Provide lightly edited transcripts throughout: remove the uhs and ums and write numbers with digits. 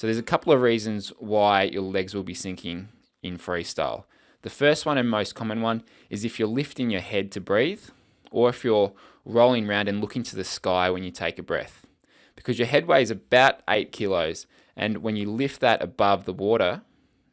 So there's a couple of reasons why your legs will be sinking in freestyle. The first one and most common one is if you're lifting your head to breathe, or if you're rolling around and looking to the sky when you take a breath. Because your head weighs about 8 kilos, and when you lift that above the water,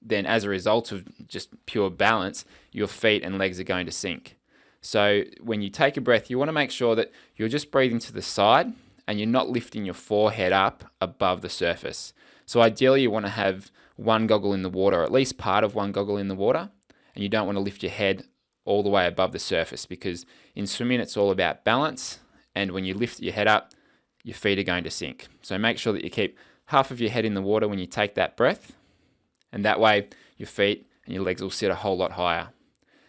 then as a result of just pure balance, your feet and legs are going to sink. So when you take a breath, you want to make sure that you're just breathing to the side and you're not lifting your forehead up above the surface. So ideally you want to have one goggle in the water, or at least part of one goggle in the water, and you don't want to lift your head all the way above the surface, because in swimming it's all about balance, and when you lift your head up, your feet are going to sink. So make sure that you keep half of your head in the water when you take that breath, and that way your feet and your legs will sit a whole lot higher.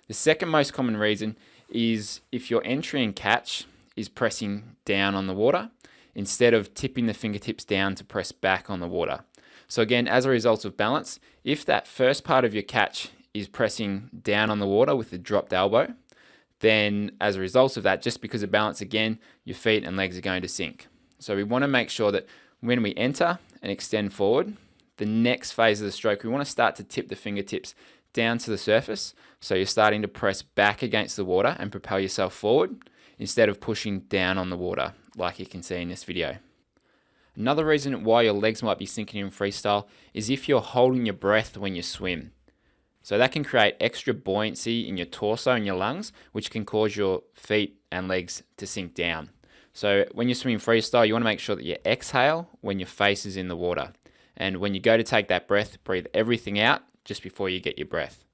The second most common reason is if your entry and catch is pressing down on the water instead of tipping the fingertips down to press back on the water. So again, as a result of balance, if that first part of your catch is pressing down on the water with the dropped elbow, then as a result of that, just because of balance again, your feet and legs are going to sink. So we want to make sure that when we enter and extend forward, the next phase of the stroke, we want to start to tip the fingertips down to the surface. So you're starting to press back against the water and propel yourself forward instead of pushing down on the water, like you can see in this video. Another reason why your legs might be sinking in freestyle is if you're holding your breath when you swim. So that can create extra buoyancy in your torso and your lungs, which can cause your feet and legs to sink down. So when you're swimming freestyle, you want to make sure that you exhale when your face is in the water. And when you go to take that breath, breathe everything out just before you get your breath.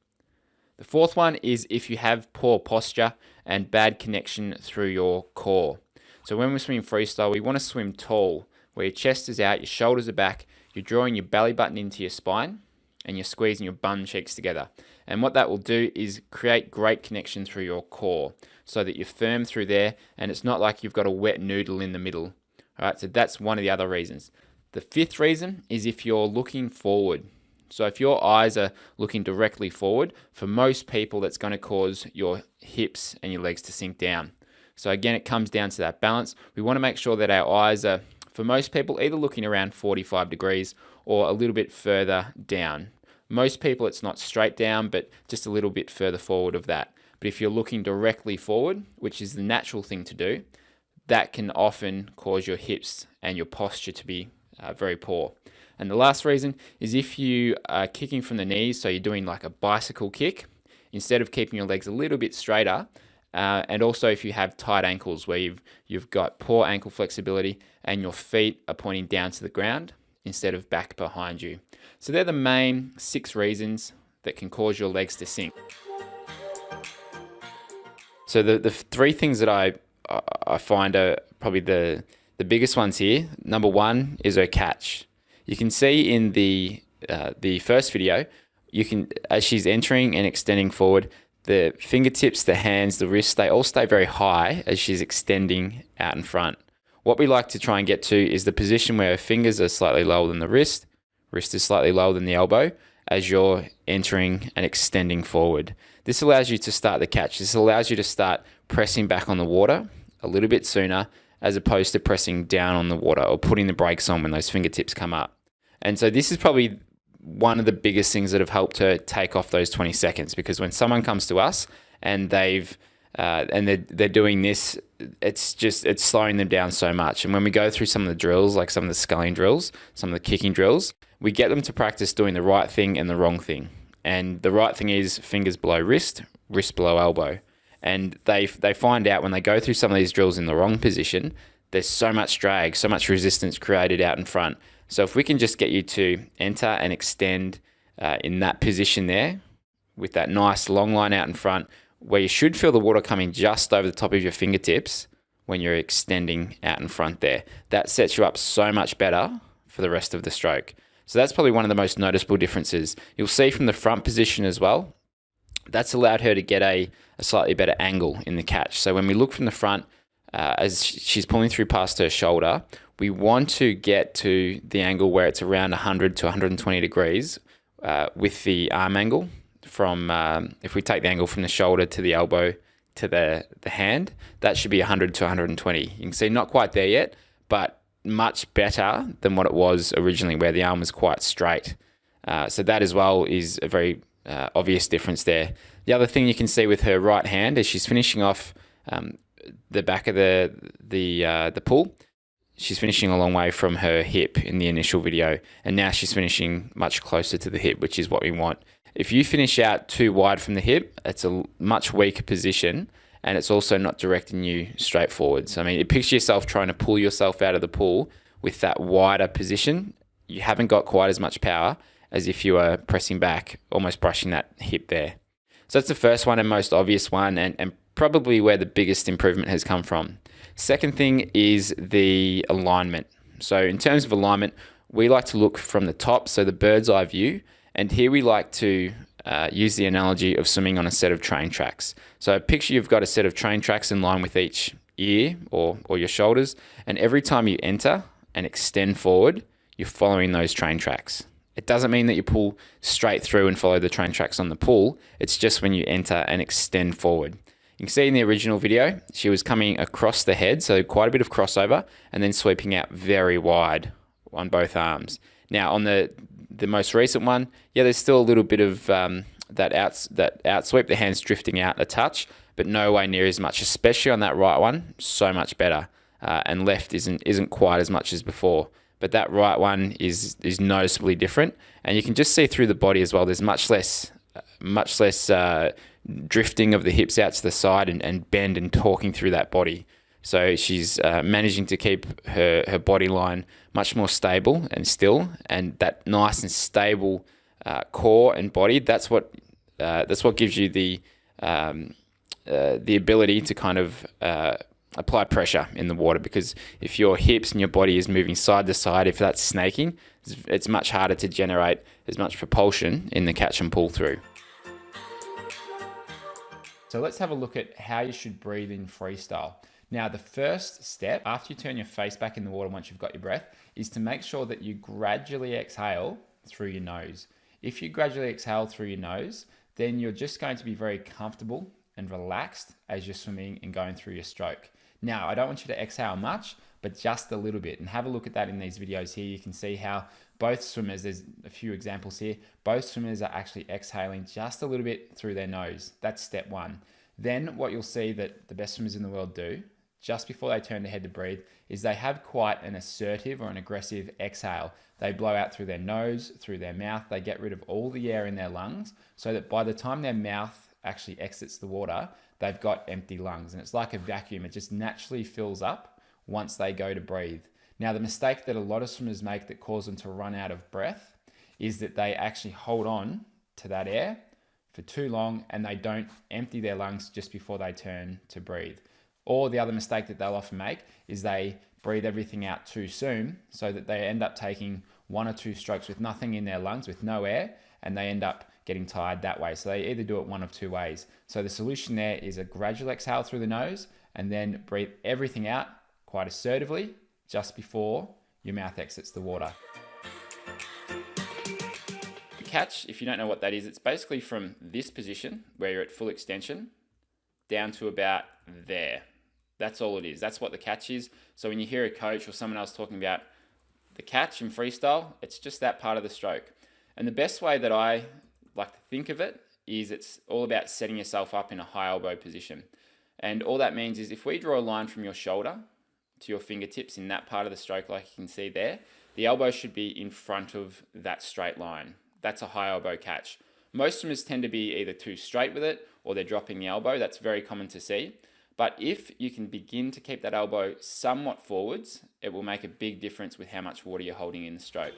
The fourth one is if you have poor posture and bad connection through your core. So when we're swimming freestyle, we want to swim tall, where your chest is out, your shoulders are back, you're drawing your belly button into your spine, and you're squeezing your bum cheeks together. And what that will do is create great connection through your core so that you're firm through there and it's not like you've got a wet noodle in the middle. All right, so that's one of the other reasons. The fifth reason is if you're looking forward. So if your eyes are looking directly forward, for most people that's going to cause your hips and your legs to sink down. So again, it comes down to that balance. We want to make sure that our eyes are, for most people, either looking around 45 degrees or a little bit further down. Most people it's not straight down, but just a little bit further forward of that. But if you're looking directly forward, which is the natural thing to do, that can often cause your hips and your posture to be very poor. And the last reason is if you are kicking from the knees, so you're doing like a bicycle kick, instead of keeping your legs a little bit straighter, and also if you have tight ankles where you've got poor ankle flexibility and your feet are pointing down to the ground instead of back behind you. So they're the main 6 reasons that can cause your legs to sink. So the 3 things that I find are probably the biggest ones here. Number 1 is her catch. You can see in the first video, as she's entering and extending forward, the fingertips, the hands, the wrists, they all stay very high as she's extending out in front. What we like to try and get to is the position where her fingers are slightly lower than the wrist is slightly lower than the elbow as you're entering and extending forward. This allows you to start the catch. This allows you to start pressing back on the water a little bit sooner as opposed to pressing down on the water or putting the brakes on when those fingertips come up. And so this is probably one of the biggest things that have helped her take off those 20 seconds, because when someone comes to us and they're doing this, it's slowing them down so much. And when we go through some of the drills, like some of the sculling drills, some of the kicking drills, we get them to practice doing the right thing and the wrong thing. And the right thing is fingers below wrist, wrist below elbow. And they find out when they go through some of these drills in the wrong position, there's so much drag, so much resistance created out in front. So if we can just get you to enter and extend in that position there with that nice long line out in front, where you should feel the water coming just over the top of your fingertips when you're extending out in front there. That sets you up so much better for the rest of the stroke. So that's probably one of the most noticeable differences. You'll see from the front position as well, that's allowed her to get a slightly better angle in the catch. So when we look from the front, as she's pulling through past her shoulder, we want to get to the angle where it's around 100 to 120 degrees with the arm angle. From if we take the angle from the shoulder to the elbow to the hand, that should be 100 to 120. You can see not quite there yet, but much better than what it was originally, where the arm was quite straight. So that as well is a very obvious difference there. The other thing you can see with her right hand is she's finishing off the back of the pull. She's finishing a long way from her hip in the initial video, and now she's finishing much closer to the hip, which is what we want. If you finish out too wide from the hip, it's a much weaker position, and it's also not directing you straight forwards. I mean, picture yourself trying to pull yourself out of the pool with that wider position. You haven't got quite as much power as if you were pressing back, almost brushing that hip there. So that's the first one and most obvious one, and probably where the biggest improvement has come from. Second thing is the alignment. So in terms of alignment, we like to look from the top, so the bird's eye view, and here we like to use the analogy of swimming on a set of train tracks. So picture you've got a set of train tracks in line with each ear or your shoulders, and every time you enter and extend forward, you're following those train tracks. It doesn't mean that you pull straight through and follow the train tracks on the pull. It's just when you enter and extend forward. You can see in the original video, she was coming across the head, so quite a bit of crossover, and then sweeping out very wide on both arms. Now on the most recent one, yeah, there's still a little bit of that out sweep, the hands drifting out a touch, but no way near as much, especially on that right one, so much better. And left isn't quite as much as before. But that right one is noticeably different, and you can just see through the body as well. There's much less drifting of the hips out to the side and bend and talking through that body. So she's managing to keep her body line much more stable and still, and that nice and stable core and body. That's what gives you the ability to kind of apply pressure in the water, because if your hips and your body is moving side to side, if that's snaking, it's much harder to generate as much propulsion in the catch and pull through. So let's have a look at how you should breathe in freestyle. Now, the first step after you turn your face back in the water once you've got your breath is to make sure that you gradually exhale through your nose. If you gradually exhale through your nose, then you're just going to be very comfortable and relaxed as you're swimming and going through your stroke. Now, I don't want you to exhale much, but just a little bit. And have a look at that in these videos here. You can see how both swimmers, there's a few examples here, both swimmers are actually exhaling just a little bit through their nose. That's step one. Then what you'll see that the best swimmers in the world do, just before they turn their head to breathe, is they have quite an assertive or an aggressive exhale. They blow out through their nose, through their mouth. They get rid of all the air in their lungs so that by the time their mouth actually exits the water, they've got empty lungs. And it's like a vacuum. It just naturally fills up once they go to breathe. Now, the mistake that a lot of swimmers make that causes them to run out of breath is that they actually hold on to that air for too long and they don't empty their lungs just before they turn to breathe. Or the other mistake that they'll often make is they breathe everything out too soon, so that they end up taking one or two strokes with nothing in their lungs, with no air, and they end up getting tired that way. So they either do it one of two ways. So the solution there is a gradual exhale through the nose and then breathe everything out quite assertively just before your mouth exits the water. The catch, if you don't know what that is, it's basically from this position where you're at full extension down to about there. That's all it is. That's what the catch is. So when you hear a coach or someone else talking about the catch in freestyle, it's just that part of the stroke. And the best way that I like to think of it is it's all about setting yourself up in a high elbow position. And all that means is if we draw a line from your shoulder to your fingertips in that part of the stroke, like you can see there, the elbow should be in front of that straight line. That's a high elbow catch. Most swimmers tend to be either too straight with it or they're dropping the elbow. That's very common to see. But if you can begin to keep that elbow somewhat forwards, it will make a big difference with how much water you're holding in the stroke.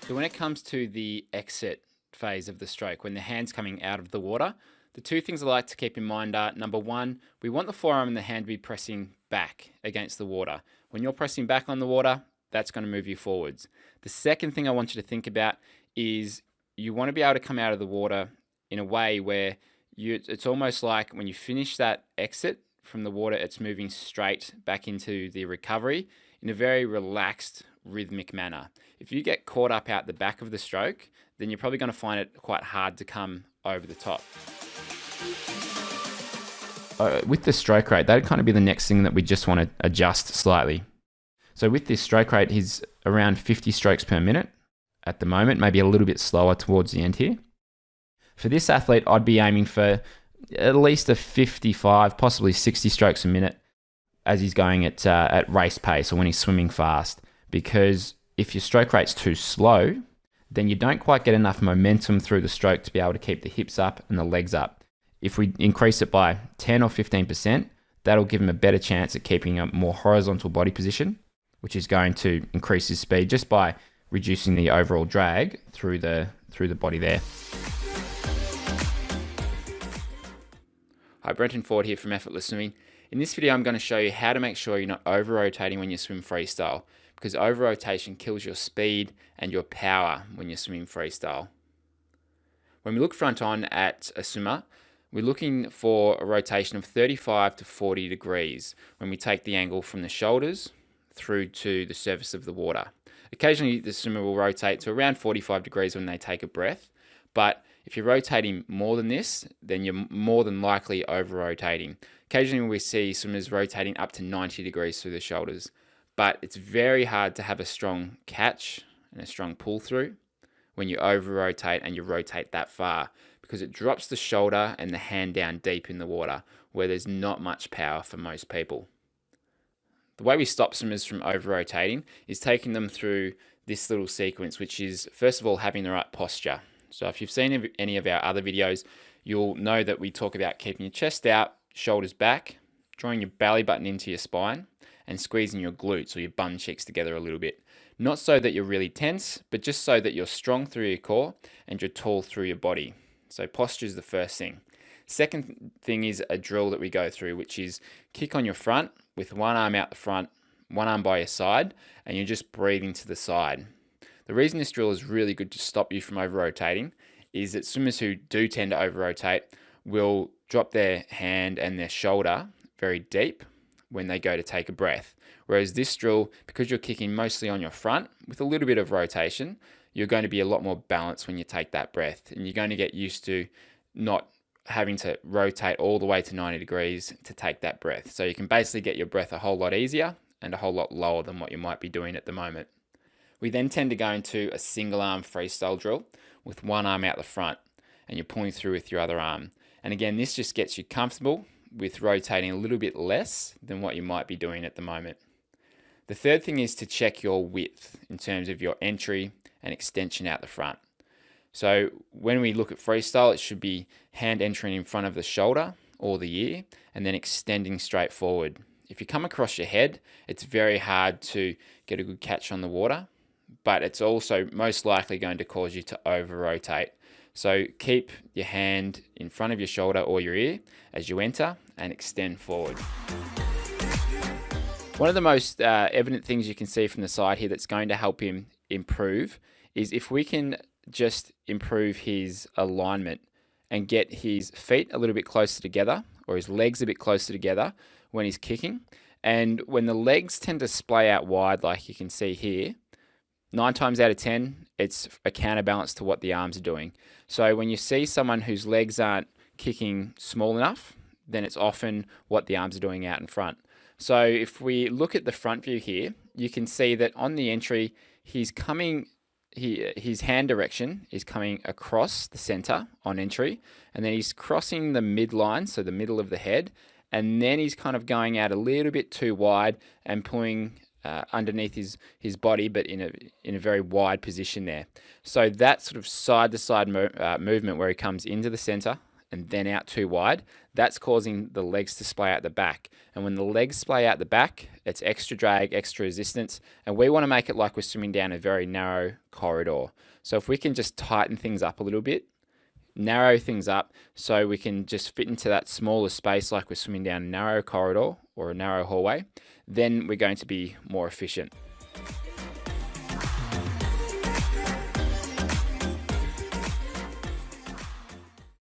So when it comes to the exit phase of the stroke, when the hand's coming out of the water, the two things I like to keep in mind are, number one, we want the forearm and the hand to be pressing back against the water. When you're pressing back on the water, that's going to move you forwards. The second thing I want you to think about is you want to be able to come out of the water in a way where it's almost like when you finish that exit from the water, it's moving straight back into the recovery in a very relaxed, rhythmic manner. If you get caught up out the back of the stroke, then you're probably going to find it quite hard to come over the top. with the stroke rate, that'd kind of be the next thing that we just want to adjust slightly. So with this stroke rate, he's around 50 strokes per minute at the moment, maybe a little bit slower towards the end here. For this athlete, I'd be aiming for at least a 55, possibly 60 strokes a minute as he's going at race pace or when he's swimming fast. Because if your stroke rate's too slow, then you don't quite get enough momentum through the stroke to be able to keep the hips up and the legs up. If we increase it by 10 or 15%, that'll give him a better chance at keeping a more horizontal body position, which is going to increase his speed just by reducing the overall drag through the body there. Hi, Brenton Ford here from Effortless Swimming. In this video, I'm going to show you how to make sure you're not over-rotating when you swim freestyle, because over-rotation kills your speed and your power when you're swimming freestyle. When we look front on at a swimmer, we're looking for a rotation of 35 to 40 degrees when we take the angle from the shoulders through to the surface of the water. Occasionally, the swimmer will rotate to around 45 degrees when they take a breath, but if you're rotating more than this, then you're more than likely over-rotating. Occasionally, we see swimmers rotating up to 90 degrees through the shoulders, but it's very hard to have a strong catch and a strong pull through when you over-rotate and you rotate that far, because it drops the shoulder and the hand down deep in the water where there's not much power for most people. The way we stop swimmers from over-rotating is taking them through this little sequence, which is first of all having the right posture. So if you've seen any of our other videos, you'll know that we talk about keeping your chest out, shoulders back, drawing your belly button into your spine, and squeezing your glutes or your bum cheeks together a little bit. Not so that you're really tense, but just so that you're strong through your core and you're tall through your body. So posture is the first thing. Second thing is a drill that we go through, which is kick on your front with one arm out the front, one arm by your side, and you're just breathing to the side. The reason this drill is really good to stop you from over-rotating is that swimmers who do tend to over-rotate will drop their hand and their shoulder very deep when they go to take a breath. Whereas this drill, because you're kicking mostly on your front with a little bit of rotation, you're going to be a lot more balanced when you take that breath, and you're going to get used to not having to rotate all the way to 90 degrees to take that breath. So you can basically get your breath a whole lot easier and a whole lot lower than what you might be doing at the moment. We then tend to go into a single arm freestyle drill with one arm out the front and you're pulling through with your other arm. And again, this just gets you comfortable with rotating a little bit less than what you might be doing at the moment. The third thing is to check your width in terms of your entry and extension out the front. So when we look at freestyle, it should be hand entering in front of the shoulder or the ear and then extending straight forward. If you come across your head, it's very hard to get a good catch on the water, but it's also most likely going to cause you to over-rotate. So keep your hand in front of your shoulder or your ear as you enter and extend forward. One of the most evident things you can see from the side here that's going to help him improve is if we can just improve his alignment and get his feet a little bit closer together or his legs a bit closer together when he's kicking. And when the legs tend to splay out wide, like you can see here, 9 times out of 10, it's a counterbalance to what the arms are doing. So when you see someone whose legs aren't kicking small enough, then it's often what the arms are doing out in front. So if we look at the front view here, you can see that on the entry, his hand direction is coming across the center on entry, and then he's crossing the midline, so the middle of the head, and then he's kind of going out a little bit too wide and pulling underneath his body, but in a very wide position there. So that sort of side-to-side movement where he comes into the center and then out too wide, that's causing the legs to splay out the back. And when the legs splay out the back, it's extra drag, extra resistance, and we want to make it like we're swimming down a very narrow corridor. So if we can just tighten things up a little bit, narrow things up so we can just fit into that smaller space like we're swimming down a narrow corridor or a narrow hallway, then we're going to be more efficient.